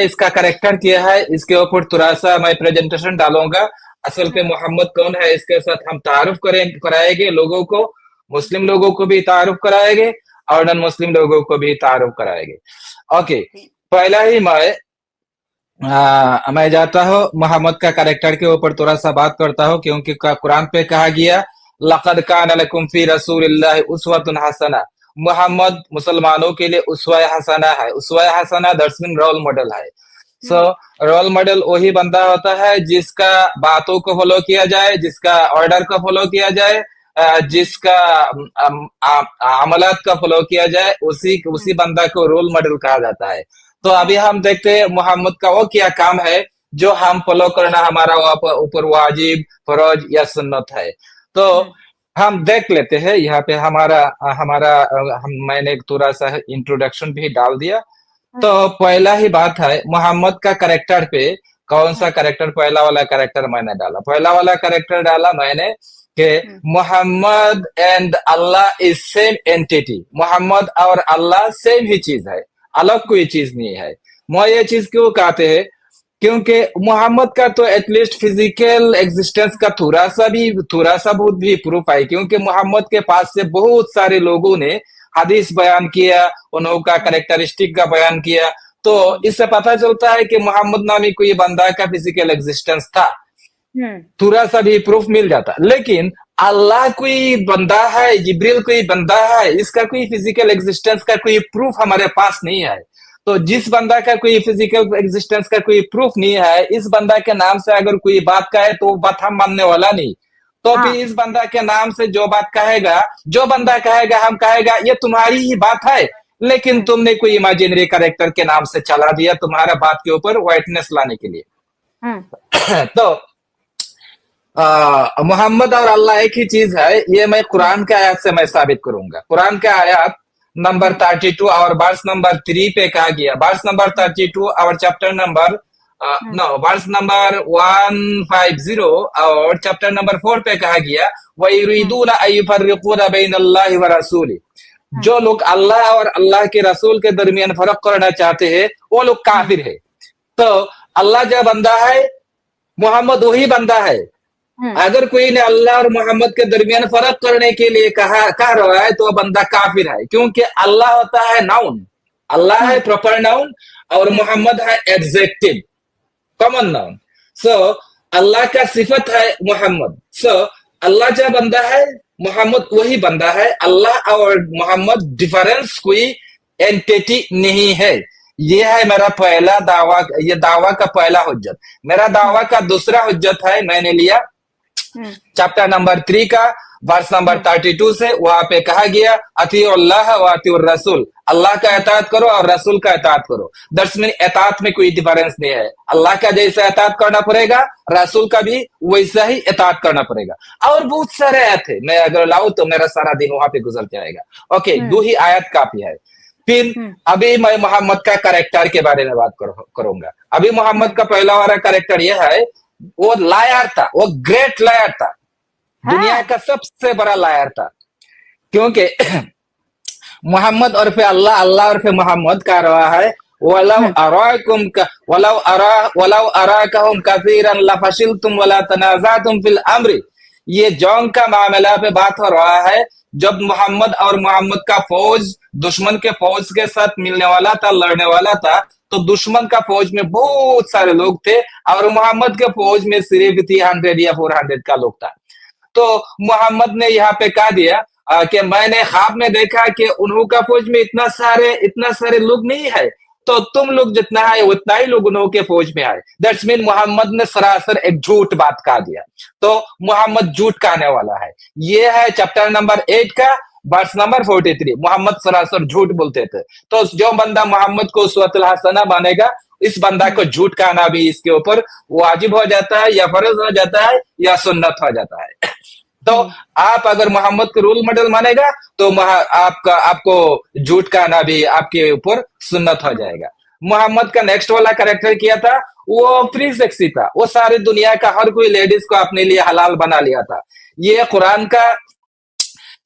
इसका करेक्टर किया है, इसके ऊपर थोड़ा सा मैं प्रेजेंटेशन डालूंगा। असल पे मोहम्मद कौन है इसके साथ हम तारुफ कराएंगे लोगों को, मुस्लिम लोगों को भी तारुफ कराएंगे और नॉन मुस्लिम लोगों को भी तारुफ कराएंगे। ओके, पहला ही मैं जाता हूँ मोहम्मद का करेक्टर के ऊपर थोड़ा सा बात करता हूँ, क्योंकि कुरान पे कहा गया लक़द कान लकुम फी रसूलिल्लाहि उस्वतुन हसना। मोहम्मद मुसलमानों के लिए उस्वा हसना है। उस्वा हसना दैट्स मीन रोल मॉडल है। सो रोल मॉडल वही बंदा होता है जिसका बातों को फॉलो किया जाए, जिसका ऑर्डर को फॉलो किया जाए, जिसका अमलात का फॉलो किया जाए, उसी बंदा को रोल मॉडल कहा जाता है। तो अभी हम देखते हैं मोहम्मद का वो क्या काम है जो हम फॉलो करना हमारा ऊपर वाजिब, फरोज या सुन्नत है। तो हम देख लेते हैं यहाँ पे मैंने थोड़ा सा इंट्रोडक्शन भी डाल दिया। तो पहला ही बात है मोहम्मद का करेक्टर पे, कौन सा करेक्टर, पहला वाला करेक्टर मैंने डाला, पहला वाला करेक्टर डाला मैंने कि Muhammad and Allah is same entity. Muhammad और अल्लाह सेम ही चीज है, अलग कोई चीज नहीं है। मैं ये चीज क्यों कहते हैं, क्योंकि मोहम्मद का तो एटलीस्ट फिजिकल एग्जिस्टेंस का थोड़ा सा बहुत भी प्रूफ है, क्योंकि मोहम्मद के पास से बहुत सारे लोगों ने हदीस बयान किया, उनका कैरेक्टरिस्टिक का बयान किया। तो इससे पता चलता है कि मोहम्मद नामी कोई बंदा का फिजिकल एग्जिस्टेंस था, थोड़ा सा भी प्रूफ मिल जाता। लेकिन अल्लाह कोई बंदा है, जिब्रील कोई बंदा है, इसका कोई फिजिकल एग्जिस्टेंस का कोई प्रूफ हमारे पास नहीं है। तो जिस बंदा का कोई फिजिकल एग्जिस्टेंस का कोई प्रूफ नहीं है, इस बंदा के नाम से अगर कोई बात कहे तो बात हम मानने वाला नहीं। तो फिर इस बंदा के नाम से जो बात कहेगा, जो बंदा कहेगा, हम कहेगा ये तुम्हारी ही बात है, लेकिन तुमने कोई इमेजिनरी कैरेक्टर के नाम से चला दिया तुम्हारा बात के ऊपर व्हाइटनेस लाने के लिए। तो मोहम्मद और अल्लाह एक ही चीज है, ये मैं कुरान के आयत से मैं साबित करूंगा। कुरान के आयत नंबर 32 और वर्स नंबर 3 पे कहा गया, वर्स नंबर 32 और चैप्टर नंबर वर्स नंबर 150 और चैप्टर नंबर 4 पे कहा गया वयुरीदूना अयफर्रिकूना बैनल्लाहि व रसूली। जो लोग अल्लाह और अल्लाह के रसूल के दरमियान फर्क करना चाहते हैं वो लोग काफिर है। तो अल्लाह जो बंदा है, मोहम्मद वही बंदा है। अगर कोई ने अल्लाह और मोहम्मद के दरमियान फर्क करने के लिए कह रहा है तो वह बंदा काफिर है, क्योंकि अल्लाह होता है नाउन, अल्लाह है प्रॉपर नाउन और मोहम्मद है एडजेक्टिव, कॉमन नाउन। सो अल्लाह का सिफत है मोहम्मद। सो अल्लाह जो बंदा है, मोहम्मद वही बंदा है। अल्लाह और मोहम्मद डिफरेंस कोई एंटिटी नहीं है। ये है मेरा पहला दावा, ये दावा का पहला हुज्जत। मेरा दावा का दूसरा हुज्जत है, मैंने लिया चैप्टर नंबर 3 का वर्स नंबर 32 से। वहां पे कहा गया अतीउल्लाह व अतीउर रसूल, अल्लाह का इताअत करो और रसूल का इताअत करो। दर्स में इताअत में कोई डिफरेंस नहीं है, अल्लाह का जैसा इताअत करना पड़ेगा, रसूल का भी वैसा ही इताअत करना पड़ेगा। और बहुत सारे आयत है, मैं अगर लाऊं तो मेरा सारा दिन वहां पे गुजर जाएगा। ओके, 2 ही आयत काफी है। फिर अभी मैं मोहम्मद का कैरेक्टर के बारे में बात करूंगा। अभी मोहम्मद का पहला वाला कैरेक्टर यह है, वो लायर था, वो ग्रेट लायर था, दुनिया का सबसे बड़ा लायर था। क्योंकि मोहम्मद और फिर अल्लाह, अल्लाह और फिर मोहम्मद का रहा है वलौ अराकहुम कसीरन लफशिलतुम वला तनाज़अतुम फिल अम्र। ये जंग का मामला पे बात हो रहा है। जब मोहम्मद और मोहम्मद का फौज दुश्मन के फौज के साथ मिलने वाला था, लड़ने वाला था, तो दुश्मन का फौज में बहुत सारे लोग थे और मोहम्मद के फौज में सिर्फ 300 या 400 का लोग था। तो मोहम्मद ने यहाँ पे कहा दिया कि मैंने ख्वाब में देखा कि उन्हों का फौज में इतना सारे लोग नहीं है, तो तुम लोग जितना है उतना ही लोग उन्हों के फौज में आए। दैट्स मीन मोहम्मद ने सरासर एक झूठ बात कहा दिया। तो मोहम्मद झूठ कहने वाला है। ये है चैप्टर नंबर 8 का वर्स नंबर 43। मोहम्मद सरासर झूठ बोलते थे। तो जो बंदा मोहम्मद को उस्वतुल हसना मानेगा, इस बंदा को झूठ कहना भी इसके ऊपर वाजिब हो जाता है, या फर्ज हो जाता है, या सुन्नत हो जाता है। तो आप अगर मोहम्मद को रोल मॉडल मानेगा तो आपको झूठ कहना भी आपके ऊपर सुन्नत हो जाएगा। मोहम्मद का नेक्स्ट वाला कैरेक्टर किया था, वो फ्री सेक्सी था। वो सारी दुनिया का हर कोई लेडीज को अपने लिए हलाल बना लिया था। ये कुरान का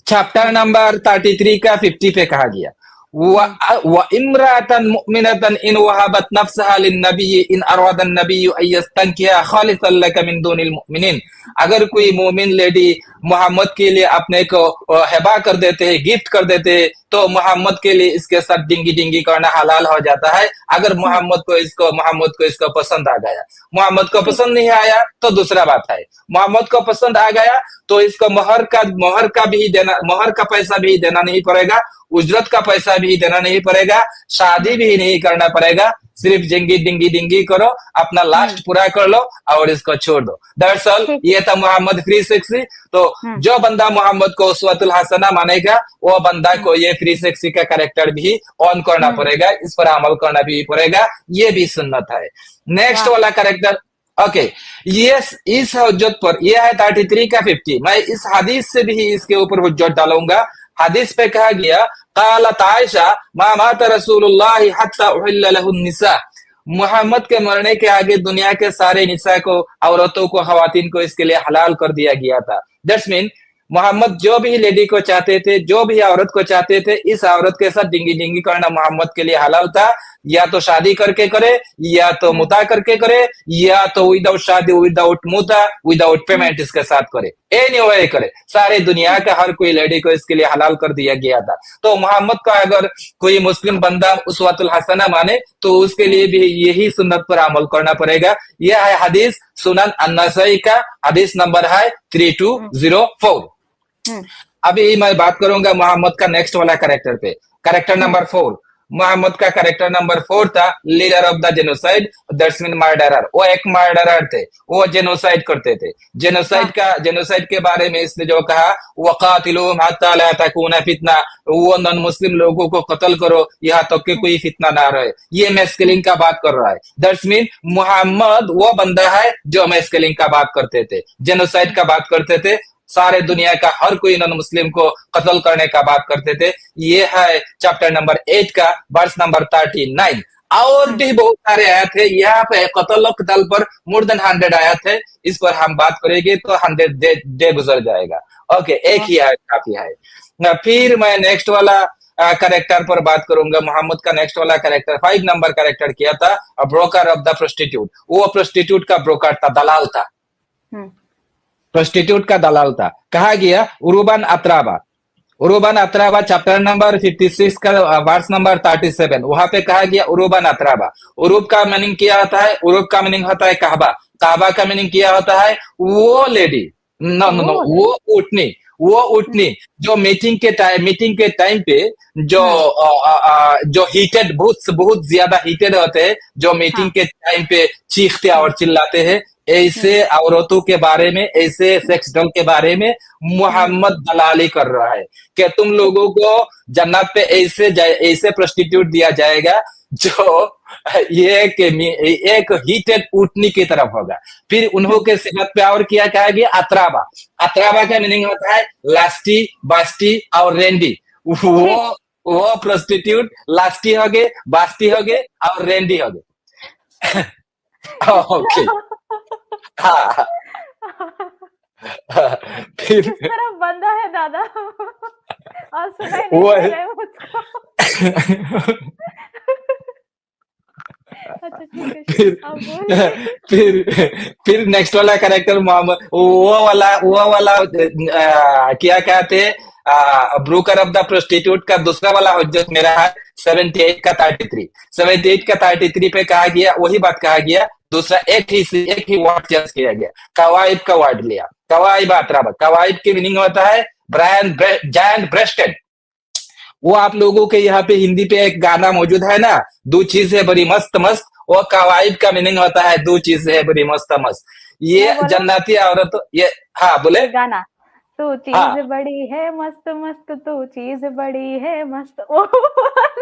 चैप्टर नंबर 33 का 50 पे कहा गया। व इम्रातन मुमिनतन इन वहाबत नफ्सहा लिन्नबी इन अरादा नबी अन यस्तंकिहा खालिसन लक मिन दुनिल मुमिनीन। अगर कोई मोमिन लेडी मोहम्मद के लिए अपने को हिबा कर देते हैं, गिफ्ट कर देते हैं, तो मोहम्मद के लिए इसके साथ डिंगी डिंगी करना हलाल हो जाता है। अगर मोहम्मद को इसको पसंद आ गया, मोहम्मद को पसंद नहीं आया तो दूसरा बात है। मोहम्मद को पसंद आ गया तो इसको मोहर का पैसा भी देना नहीं पड़ेगा, उजरत का पैसा भी देना नहीं पड़ेगा, शादी भी नहीं करना पड़ेगा। सिर्फ डिंगी डिंगी डिंगी करो, अपना लास्ट पूरा कर लो और इसको छोड़ दो। That's all. ये था मोहम्मद फ्री सेक्सी। तो जो बंदा मोहम्मद को उसवतुल हसना मानेगा, वो बंदा को ये फ्री सेक्सी का कैरेक्टर भी ऑन करना पड़ेगा, इस पर अमल करना भी पड़ेगा। ये भी सुन्नत है। नेक्स्ट वाला कैरेक्टर, ओके, ये इस हुज्जत पर, यह है 33 का 50। मैं इस हदीस से भी इसके ऊपर हुज्जत डालूंगा। हदीस पे कहा गया, क़ालत आयशा मा मात रसूलुल्लाह हत्ता उहिल्ल लहु निसा। मोहम्मद के मरने के आगे दुनिया के सारे निसा को, औरतों को, खवातीन को इसके लिए हलाल कर दिया गया था। दैट्स मीन मोहम्मद जो भी लेडी को चाहते थे, जो भी औरत को चाहते थे, इस औरत के साथ डिंगी डिंगी करना मोहम्मद के लिए हलाल था। या तो शादी करके करे, या तो मुता करके करे, या तो विदाउट शादी, विदाउट मुता, विदाउट पेमेंट इसके साथ करे। एनीवे करे, सारे दुनिया का हर कोई लेडी को इसके लिए हलाल कर दिया गया था। तो मोहम्मद का अगर कोई मुस्लिम बंदा उसवतुल हसना माने तो उसके लिए भी यही सुन्नत पर अमल करना पड़ेगा। यह है हदीस सुनन अन्नसाई का, हदीस नंबर है 3204। अभी मैं बात करूंगा मोहम्मद का नेक्स्ट वाला कैरेक्टर पे, कैरेक्टर नंबर 4। मोहम्मद का कैरेक्टर नंबर 4 था leader of the genocide, that's mean murderer. वो एक मर्डरर थे, वो जेनोसाइड करते थे। जेनोसाइड के बारे में इसने जो कहा, वक़ातिलूहुम हत्ता ला तकूना फितना, वो नॉन मुस्लिम लोगों को कत्ल करो यहाँ तक कि कोई फितना ना रहे। ये मैस्कुलिन का बात कर रहा है। दैट्स मीन मोहम्मद वो बंदा है जो मैस्कुलिन का बात करते थे, जेनोसाइड का बात करते थे, सारे दुनिया का हर कोई नॉन मुस्लिम को कत्ल करने का बात करते थे। ये है चैप्टर नंबर 8 का वर्स नंबर 39। और भी बहुत सारे आयत है यहाँ पे, कत्ल पर मोर देन 100 आयत है। इस पर हम बात करेंगे तो 100 डे गुजर जाएगा। ओके, एक ही आयत काफी है। फिर मैं नेक्स्ट वाला कैरेक्टर पर बात करूंगा। मोहम्मद का नेक्स्ट वाला कैरेक्टर 5 नंबर कैरेक्टर किया था, ब्रोकर ऑफ द प्रोस्टिट्यूट। वो प्रोस्टिट्यूट का ब्रोकर था, दलाल था, प्रोस्टिट्यूट का दलाल था। कहा गया उरुबन अतराबा चैप्टर नंबर 56 का वर्स नंबर 37, वहां पे कहा गया उरुबन अतराबा। उरूब का मीनिंग क्या होता है? उरूब का मीनिंग होता है कहबा। कहबा का मीनिंग क्या होता है? वो लेडी, नो, वो उठनी जो मीटिंग के टाइम पे जो हीटेड, बहुत ज्यादा हीटेड होते हैं, जो मीटिंग के टाइम पे चीखते और चिल्लाते हैं, ऐसे औरतों के बारे में, ऐसे सेक्स डॉल के बारे में मोहम्मद दलाली कर रहा है कि तुम लोगों को जन्नत पे ऐसे प्रोस्टिट्यूट दिया जाएगा जो एक हीटेड ऊँटनी की तरफ होगा। फिर उन्हों के सिफत पे और किया कहा गया अतराबा। अतराबा का मीनिंग होता है लास्टी, बास्टी और रेंडी। वो प्रोस्टिट्यूट लास्टी हो गए, बास्टी हो गए और रेंडी हो गए। ओके, हाँ। फिर किस तरह बंदा है दादा, और सुनाई नहीं दे रहा है मुझको। अच्छा ठीक है, फिर नेक्स्ट वाला कैरेक्टर मोहम्मद, वो वाला क्या कहते हैं, ब्रोकर ऑफ द प्रोस्टिट्यूट का दूसरा वाला हुज्जत मेरा है 78 का 33 पे कहा गया, वही बात कहा गया। दूसरा एक ही वर्ड चेंज किया गया, कवाइब का वर्ड लिया, कवाइब अतराबा। कवाइब की मीनिंग होता है जायंट ब्रेस्टेड। वो आप लोगों के यहाँ पे हिंदी पे एक गाना मौजूद है ना, दो चीज है बड़ी मस्त मस्त, वो कवाइब का मीनिंग होता है दो चीज है बड़ी मस्त मस्त। ये जन्नती औरत, ये हाँ बोले गाना, तू चीज बड़ी है मस्त मस्त, तू चीज बड़ी है मस्त।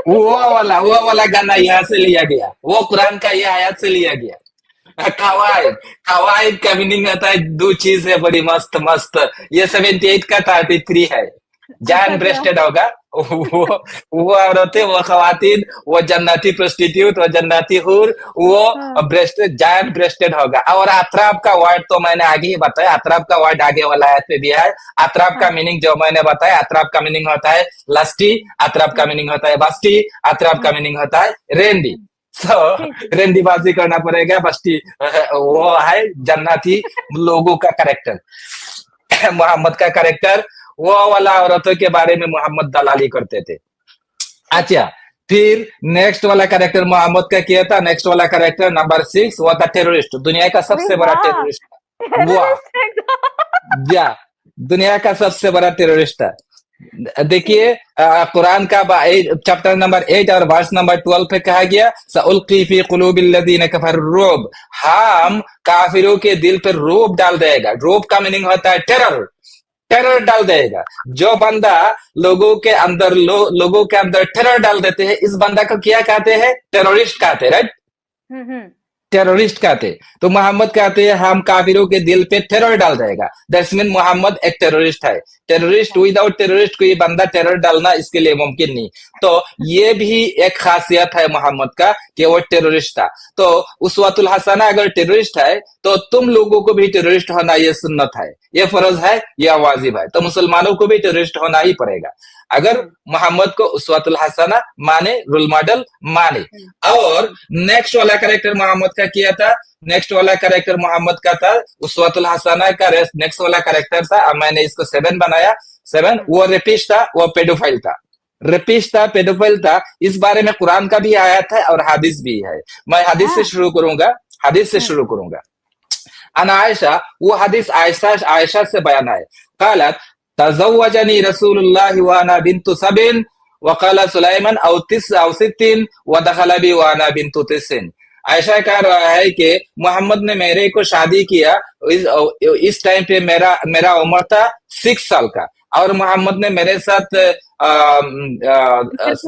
वो वाला गाना यहाँ से लिया गया, वो कुरान का ये आयत से लिया गया। कवाइब का मीनिंग होता है दो चीज है बड़ी मस्त मस्त। ये 78 का 33 है। जान ऐसा क्या? ब्रेस्टेड होगा। वो औरतें, वो खवातीन, वो जन्नती प्रोस्टिट्यूट, वो जन्नती हूर, वो हाँ। ब्रेस्टेड, जान ब्रेस्टेड होगा। और अतराब का वर्ड तो मैंने आगे ही बताया, अतराब का वर्ड आगे वाला आयत पे भी है। अतराब का हाँ। मीनिंग जो मैंने बताया, अतराब का मीनिंग होता है लस्टी, अतराब का हम्म। मीनिंग होता है बस्ती, अतराब का हम्म। मीनिंग होता है रेंडी। हम्म। सो ठीक है। रेंडीबाजी करना पड़ेगा बस्ती। वो है जन्नती लोगों का करेक्टर। मोहम्मद का करेक्टर, वो वाला औरतों के बारे में मोहम्मद दलाली करते थे। ठीक अच्छा, है। फिर नेक्स्ट वाला कैरेक्टर मोहम्मद का किया था, नेक्स्ट वाला कैरेक्टर नंबर 6, वो था टेररिस्ट, दुनिया का अरे सबसे बड़ा वाह! टेररिस्ट। वाह, टेररिस्ट एकदम। या दुनिया का सबसे बड़ा टेररिस्ट है। ठीक। देखिए, कुरान का चैप्टर नंबर 8 और वर्स नंबर 12 पे कहा गया, सउल्की फी कुलूबिल लदीन कफरु रुब, हम काफिरों के दिल पर रोब डाल देगा। रोब का मीनिंग होता है टेरर, टेरर डाल देगा। जो बंदा लोगों के अंदर टेरर डाल देते हैं, इस बंदा को क्या कहते हैं? टेररिस्ट कहते हैं, राइट? हम्म। टेररिस्ट कहते। तो मोहम्मद कहते हैं हम काफिरों के दिल पे टेरर डाल देगा, दैट्स मीन मोहम्मद एक टेररिस्ट है। टेररिस्ट, विदाउट टेररिस्ट कोई बंदा टेरर डालना इसके लिए मुमकिन नहीं। तो ये भी एक खासियत है मोहम्मद का कि वो टेररिस्ट था। तो उसवतुल हसना अगर टेररिस्ट है, तो तुम लोगों को भी टेररिस्ट होना ये सुन्नत है, ये फर्ज है, या वाजिब है। तो मुसलमानों को भी टेररिस्ट होना ही पड़ेगा अगर हम्म। मोहम्मद को उसवतुल हसना माने, रोल मॉडल माने। हम्म। और नेक्स्ट वाला कैरेक्टर मोहम्मद का किया था, नेक्स्ट वाला कैरेक्टर मोहम्मद का था उसवतुल हसना का। नेक्स्ट वाला कैरेक्टर था, अब मैंने इसको 7 बनाया। 7, हम्म। वो रेपिस्ट था, वो पेडोफाइल था। रेपिस्ट था, पेडोफाइल था, इस बारे में कुरान का भी आयत है और हदीस भी है। मैं हदीस से हाँ। शुरू करूंगा, हदीस से हम्म। शुरू करूंगा। अन आयशा, वो हदीस आयशा आयशा से बयान है। कालत तज़व्वजनी रसूलुल्लाह व अना बिन्तु सबिन वकाला सुलाइमान औ तिस औ सित्तीन व दखला बी व अना बिन्तु तिसिन। आयशा कह रहा है कि मोहम्मद ने मेरे को शादी किया, इस टाइम पे मेरा मेरा उम्र था 6 साल का, और मोहम्मद ने मेरे साथ इंटरकोर्स।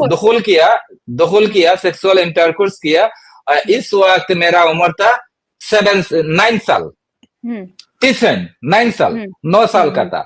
दुखुल किया, सेक्सुअल इंटरकोर्स किया। इस वक्त मेरा उम्र था 9 साल। हम्म। टिसन 9 साल, हम्म। 9 साल का हम्म। था।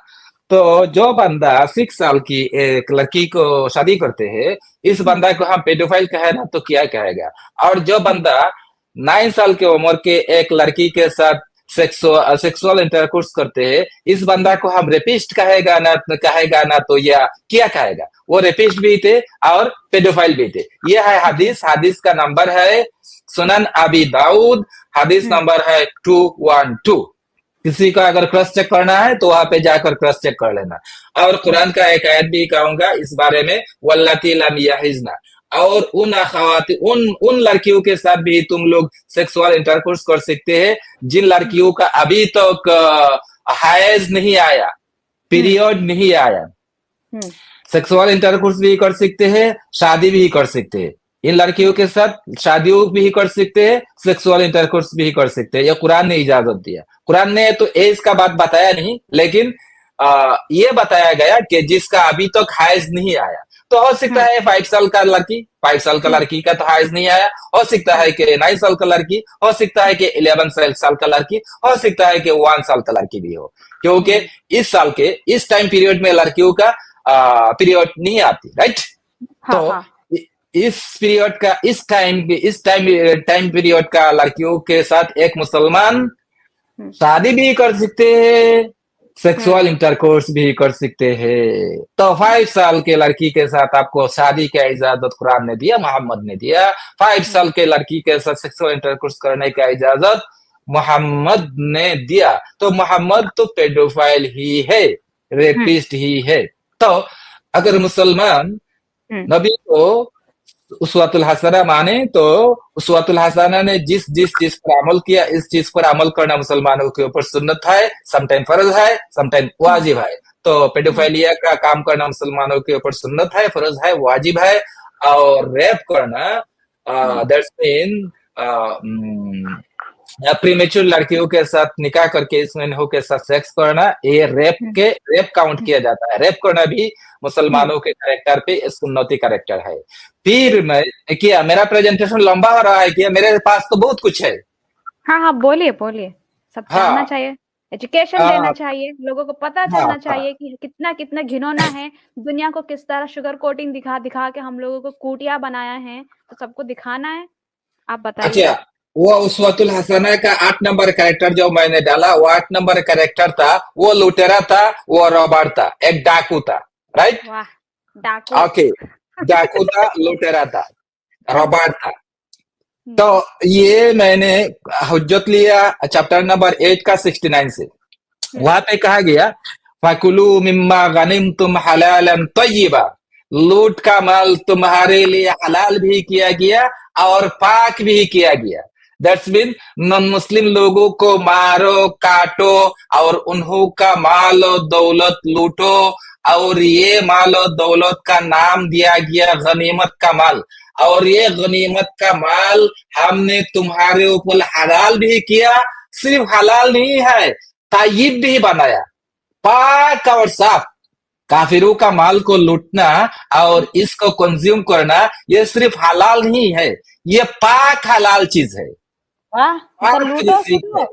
तो जो बंदा 6 साल की एक लड़की को शादी करते हैं, इस हम्म। बंदा को हम पेडोफाइल कहे ना तो क्या कहेगा? और जो हम्म। बंदा 9 साल की उम्र के एक लड़की के साथ सेक्सुअल इंटरकोर्स करते हैं, इस बंदा को हम रेपिस्ट कहेगा ना तो या क्या कहेगा? वो रेपिस्ट भी थे और पेडोफाइल भी थे। ये है हदीस, हदीस का नंबर है सुनन अबी दाऊद, हदीस हम्म। नंबर है 212। किसी का अगर क्रॉस चेक करना है तो वहां पे जाकर क्रॉस चेक कर लेना। और हम्म। कुरान का एक आयत भी कहूंगा इस बारे में, वल्लती लम यहिजना, और उन अखवाती उन उन लड़कियों के साथ भी तुम लोग सेक्सुअल इंटरकोर्स कर सकते हैं जिन हम्म। लड़कियों का अभी तक हैज नहीं आया, हम्म। पीरियड नहीं आया। हम्म। सेक्सुअल इंटरकोर्स भी कर सकते हैं, शादी भी कर सकते हैं। इन लड़कियों के साथ शादियों भी कर सकते हैं, सेक्सुअल इंटरकोर्स भी कर सकते हैं। यह कुरान ने इजाजत दिया। कुरान ने तो एज का बात बताया नहीं, लेकिन ये बताया गया कि जिसका अभी तक हाइज नहीं आया। तो हो सकता हम्म। है 5 साल का लड़की, 5 साल का हम्म। लड़की का तो हाइज नहीं आया, हो सकता है कि 9 साल का लड़की, हो सकता है कि 11 साल का लड़की, हो सकता है कि 1 साल का लड़की भी हो। क्योंकि हम्म। इस टाइम पीरियड में लड़कियों का पीरियड नहीं आती, राइट? हाँ। तो हाँ। इस पीरियड का, इस टाइम पीरियड का लड़कियों के साथ एक मुसलमान हम्म। शादी भी कर सकते हैं, हम्म। सेक्सुअल इंटरकोर्स भी कर सकते हैं। तो 5 साल के लड़की के साथ आपको शादी का इजाजत कुरान ने दिया, मोहम्मद ने दिया। 5 हम्म। साल के लड़की के साथ सेक्सुअल इंटरकोर्स करने का इजाजत मोहम्मद ने दिया। तो मोहम्मद तो पेडोफाइल ही है, हम्म। रेपिस्ट ही है। तो अगर मुसलमान हम्म। नबी को उसवतुल हसना माने, तो उसवतुल हसना ने जिस जिस चीज पर अमल किया, इस चीज पर अमल करना मुसलमानों के ऊपर सुन्नत है, समटाइम फर्ज है, समटाइम हम्म। वाजिब है। तो हम्म। पेडोफाइलिया का काम करना मुसलमानों के ऊपर सुन्नत है, फर्ज है, वाजिब है। और रेप करना, हम्म। दैट्स मीन प्रीमेच्योर लड़कियों के साथ निकाह करके इसमें के साथ सेक्स करना, ये हम्म। रेप काउंट हम्म। किया जाता है। रेप करना भी हम्म। मुसलमानों के कैरेक्टर पे सुन्नती कैरेक्टर है। फिर मैं किया, मेरा प्रेजेंटेशन लंबा हो रहा है, किया मेरे पास तो बहुत कुछ है। हाँ हाँ, बोलिए बोलिए, सब जानना हाँ, चाहिए। एजुकेशन देना हाँ चाहिए, लोगों को पता हाँ चलना हाँ। चाहिए कि कितना कितना घिनौना है, दुनिया को किस तरह शुगर कोटिंग दिखा दिखा के हम लोगों को कुटिया बनाया है, तो सबको दिखाना है। आप बताइए। अच्छा, वो उसवतुल हसना का 8 नंबर कैरेक्टर जो मैंने डाला, वो 8 नंबर कैरेक्टर था, वो लुटेरा था, वो रॉबर था, एक डाकू था। राइट। वाह, डाकू। ओके। डाकू था, लुटेरा था, रॉबर था। तो हम्म, ये मैंने हुज्जत लिया चैप्टर नंबर 8 का 69 से। हम्म, वहां पे कहा गया, फकुलू मिम्मा गनिम तुम हलालन तय्यिबा, लूट का माल तुम्हारे लिए हलाल भी किया गया और पाक भी किया गया। दैट्स मीन नॉन मुस्लिम लोगों को मारो, काटो और उन्हों का माल और दौलत लूटो, और ये माल और दौलत का नाम दिया गया गनीमत का माल। और ये गनीमत का माल हमने तुम्हारे ऊपर हलाल भी किया, सिर्फ हलाल नहीं है, तायिब भी बनाया, पाक और साफ। काफिरों का माल को लूटना और इसको कंज्यूम करना, ये सिर्फ हलाल नहीं है, ये पाक हलाल चीज है, वाह, मतलब पाक लूटो रिजीक खुद, है।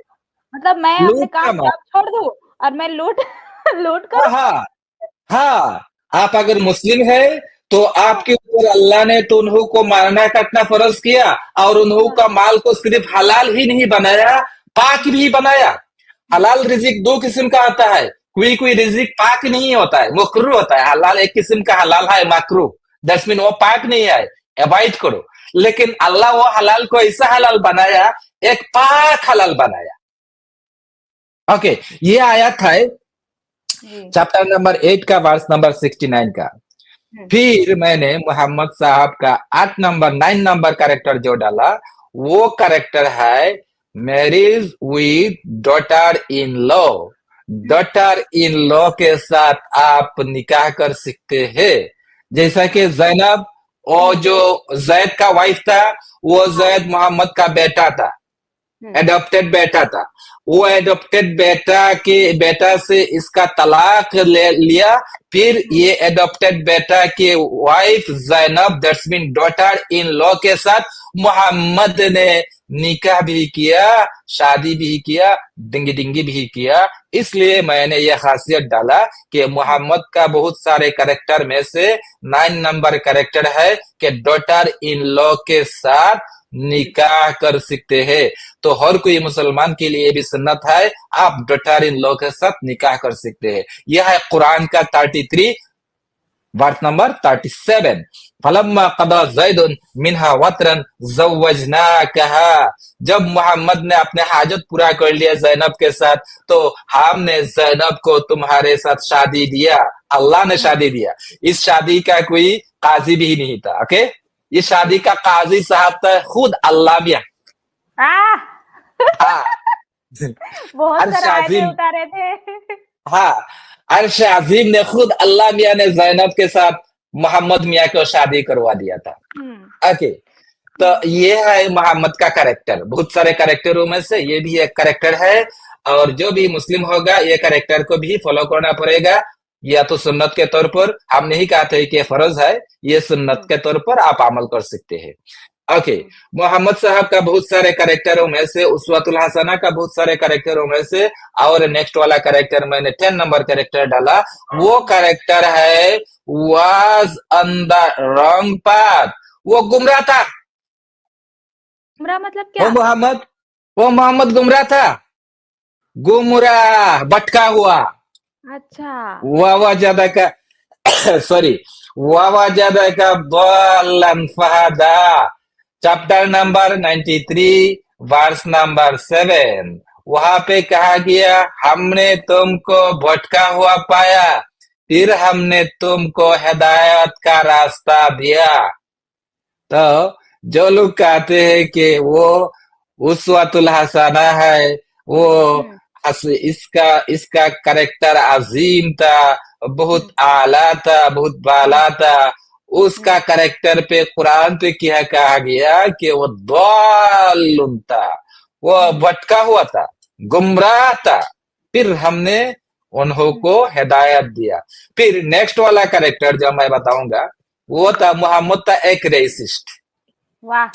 मतलब मैं अपने लूट का काम माल। काज छोड़ दूं और मैं लूट लूट हाँ करूं। हाँ हाँ। आप अगर मुस्लिम है तो हाँ, आपके ऊपर अल्लाह ने तो उन्हों को मारना काटना फर्ज किया, और उन्हों हाँ, का माल को सिर्फ हलाल ही नहीं बनाया, पाक भी बनाया। हलाल रिजिक दो किस्म का आता है, कोई कोई रिजिक पाक नहीं होता है, मकरू होता है। हलाल एक किस्म का हलाल है, मकरू, दैट्स मीन वो पाक नहीं है, अवॉइड करो। लेकिन अल्लाह वो हलाल को ऐसा हलाल बनाया, एक पाक हलाल बनाया। ओके। ये आयत है जी। चैप्टर नंबर 8 का वर्स नंबर 69 का। हम्म, फिर मैंने मोहम्मद साहब का 9 नंबर कैरेक्टर जो डाला, वो कैरेक्टर है marriage with daughter in law. Hmm, daughter in law के साथ आप निकाह कर सकते हैं। जैसा कि जैनब, और हम्म, जो जैद का वाइफ था, वो हाँ, जैद मोहम्मद का बेटा था, हम्म, एडॉप्टेड बेटा था। वो एडॉप्टेड बेटा से इसका तलाक ले लिया। फिर हम्म, ये एडॉप्टेड बेटा के wife Zainab, that's mean daughter in law के साथ मोहम्मद ने निकाह भी किया, शादी भी किया, डिंगी डिंगी भी किया। इसलिए मैंने यह खासियत डाला कि हम्म, मोहम्मद का बहुत सारे करेक्टर में से 9 नंबर करेक्टर है कि डॉटर इन लॉ के साथ हम्म, निकाह कर सकते हैं। तो हर कोई मुसलमान के लिए भी सुन्नत है, आप डॉटर इन लॉ के साथ निकाह कर सकते हैं। यह है कुरान का 33 वर्स नंबर 37। फलम्मा कदा जैदुन मिनहा वतरन जवजना कहा, जब मोहम्मद ने अपने हाजत पूरा कर लिया जैनब के साथ, तो हमने जैनब को तुम्हारे साथ शादी दिया। अल्लाह ने हम्म, शादी दिया। इस शादी का कोई काजी भी नहीं था। ओके। इस शादी का काजी साहब था खुद अल्लाह मियां। आह हाँ। बहुत अर्श सारे आयतें अजीम। उतारे थे। हाँ, अर्श अजीम ने खुद अल्लाह मियां ने जैनब के साथ मोहम्मद मियां को शादी करवा दिया था। हम्म, ओके। तो हम्म, ये है मोहम्मद का करेक्टर। बहुत सारे करेक्टरों में से ये भी एक करेक्टर है, और जो भी मुस्लिम होगा ये करेक्टर को भी फॉलो करना पड़ेगा। या तो सुन्नत के तौर पर, हम नहीं कहते कि ये फर्ज है, ये सुन्नत हम्म, के तौर पर आप अमल कर सकते हैं। ओके। हम्म, मोहम्मद साहब का बहुत सारे करेक्टरों में से, उसवतुल हसना का बहुत सारे करेक्टरों में से, और नेक्स्ट वाला करेक्टर मैंने 10 नंबर करेक्टर डाला। वो हम्म। करेक्टर है was on the wrong path, वो गुमराह था। गुमराह मतलब वो क्या? मोहम्मद वो मोहम्मद गुमराह था, गुमराह भटका हुआ। अच्छा। वावा ज्यादा का सॉरी, वावा ज्यादा का बलन फहदा, चैप्टर नंबर 93 वर्स नंबर 7। वहां पे कहा गया, हमने तुमको भटका हुआ पाया, फिर हमने तुमको हिदायत का रास्ता दिया। तो जो लोग कहते हैं कि वो उसवतुल हसना है, वो हम्म, इसका इसका करेक्टर अजीम था, बहुत हम्म, आला था, बहुत हम्म, बाला था, उसका हम्म, करेक्टर पे कुरान पे क्या कहा गया कि वो दालुन था, वो हम्म, भटका हुआ था, गुमराह था। फिर हमने उन्हों हम्म। को हिदायत दिया। फिर नेक्स्ट वाला करेक्टर जो मैं बताऊंगा, वो था मोहम्मद था एक रेसिस्ट। वाह।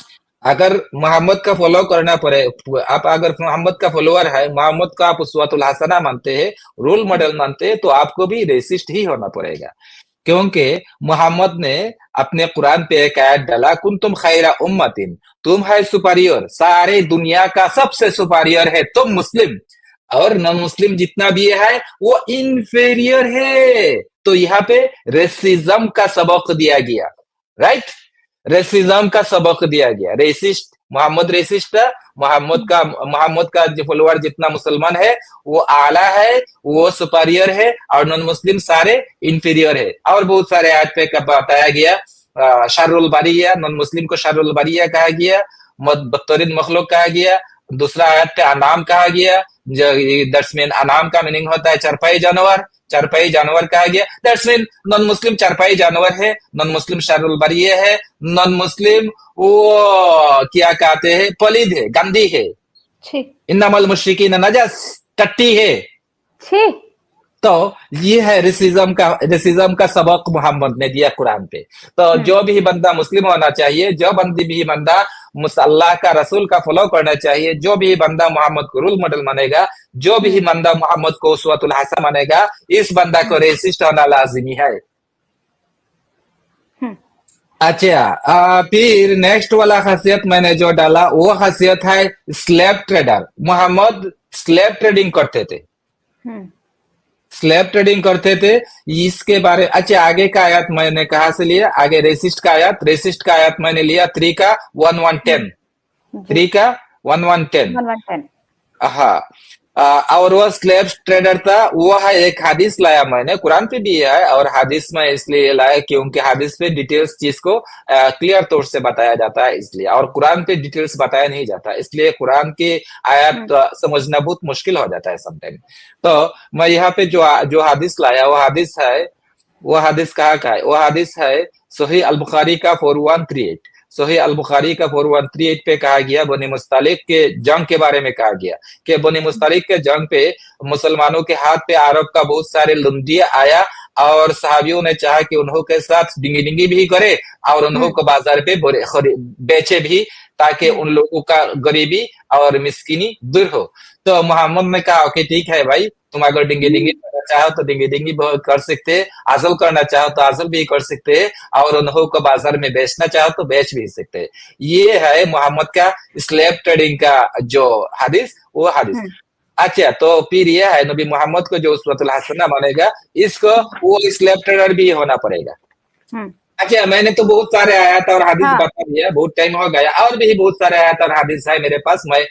अगर मोहम्मद का फॉलो करना पड़े, आप अगर मोहम्मद का फॉलोअर है, मोहम्मद का आप उसवतुल हसना मानते हैं, रोल मॉडल मानते हैं, तो आपको भी रेसिस्ट ही होना पड़ेगा। क्योंकि मोहम्मद ने अपने कुरान पे एक आयत डाला, कुंतुम खैरा उम्मतिन, तुम है सुपीरियर, सारे दुनिया का सबसे सुपीरियर है तुम मुस्लिम, और नॉन मुस्लिम जितना भी है वो इंफीरियर है। तो यहाँ पे रेसिज्म का सबक दिया गया, राइट? रेसिज्म का सबक दिया गया। रेसिस्ट, मोहम्मद रेसिस्ट है, मोहम्मद का जो फॉलोअर जितना मुसलमान है वो आला है, वो सुपीरियर है, और नॉन मुस्लिम सारे इंफीरियर है। और बहुत सारे आयत पे बताया गया, शर्रुल बरिया, नॉन मुस्लिम को शर्रुल बरिया कहा गया, बदतरीन मखलूक कहा गया। दूसरा आयत पे अनाम कहा गया, दैट्स मीन अनाम का मीनिंग होता है चरपाई जानवर, चरपाई जानवर कहा गया। दैट्स मीन नॉन मुस्लिम चरपाई जानवर है, नॉन मुस्लिम शर्रुल बरिये है, नॉन मुस्लिम वो क्या कहते हैं, पलीद है, गंदी है। छी इन्नमल मुश्रिकीन नजस, टट्टी है। छी। तो ये है रेसिज्म का सबक मोहम्मद ने दिया कुरान पे। तो जो भी बंदा मुस्लिम होना चाहिए, जो बंदी भी बंदा अल्लाह का रसूल का फॉलो करना चाहिए, जो भी बंदा मोहम्मद को रोल मॉडल मानेगा, जो भी बंदा मोहम्मद को उसवतुल हसन मानेगा, इस बंदा को रेसिस्ट होना लाजिमी है। अच्छा, फिर नेक्स्ट वाला खासियत मैंने जो डाला वो खासियत है slave trader. Muhammad slave trading करते थे, स्लेव ट्रेडिंग करते थे। इसके बारे, अच्छा आगे का आयत मैंने कहा से लिया, आगे रेसिस्ट का आयत मैंने लिया 3 का 1:10, 3 का 1:10। 1:10। हाँ, और वो स्लेव ट्रेडर था। वो है एक हदीस लाया मैंने, कुरान पे भी है, और हदीस में इसलिए लाया क्योंकि हदीस पे डिटेल्स चीज को क्लियर तौर से बताया जाता है इसलिए, और कुरान पे डिटेल्स बताया नहीं जाता, इसलिए कुरान की आयत समझना बहुत मुश्किल हो जाता है समटाइम। तो मैं यहाँ पे जो हदीस लाया वो हदीस कहाँ का है? वो हदीस है सही अल बुखारी का 4138। सही अल बुखारी का 4138 पे कहा गया, बनी मुस्तलिक के जंग के बारे में कहा गया कि बनी मुस्तलिक के जंग पे मुसलमानों के हाथ पे अरब का बहुत सारे लुंडिया आया, और सहाबियों ने चाहा कि उन्हों के साथ डिंगी डिंगी भी करे और उन्हों को बाजार पे बेचे भी, ताकि उन लोगों का गरीबी और मिस्कीनी दूर हो। तो मोहम्मद ने कहा कि ठीक है भाई, तुम अगर डिंगी डिंगी करना चाहो तो डिंगी डिंगी कर सकते हैं, अजल करना चाहो तो अजल भी कर सकते हैं, और उन्हों को बाजार में बेचना चाहो तो बेच भी सकते हैं। ये है मोहम्मद का स्लेव ट्रेडिंग का जो हदीस, वो हदीस। अच्छा, तो फिर ये है नबी मोहम्मद को जो उसवतुल हसना मानेगा, इसको वो स्लेव ट्रेडर भी होना पड़ेगा। अच्छा, मैंने तो बहुत सारे आयत और हदीस बता दिया, बहुत टाइम हो गया, और भी बहुत सारे आयत और हदीस है मेरे पास। मैं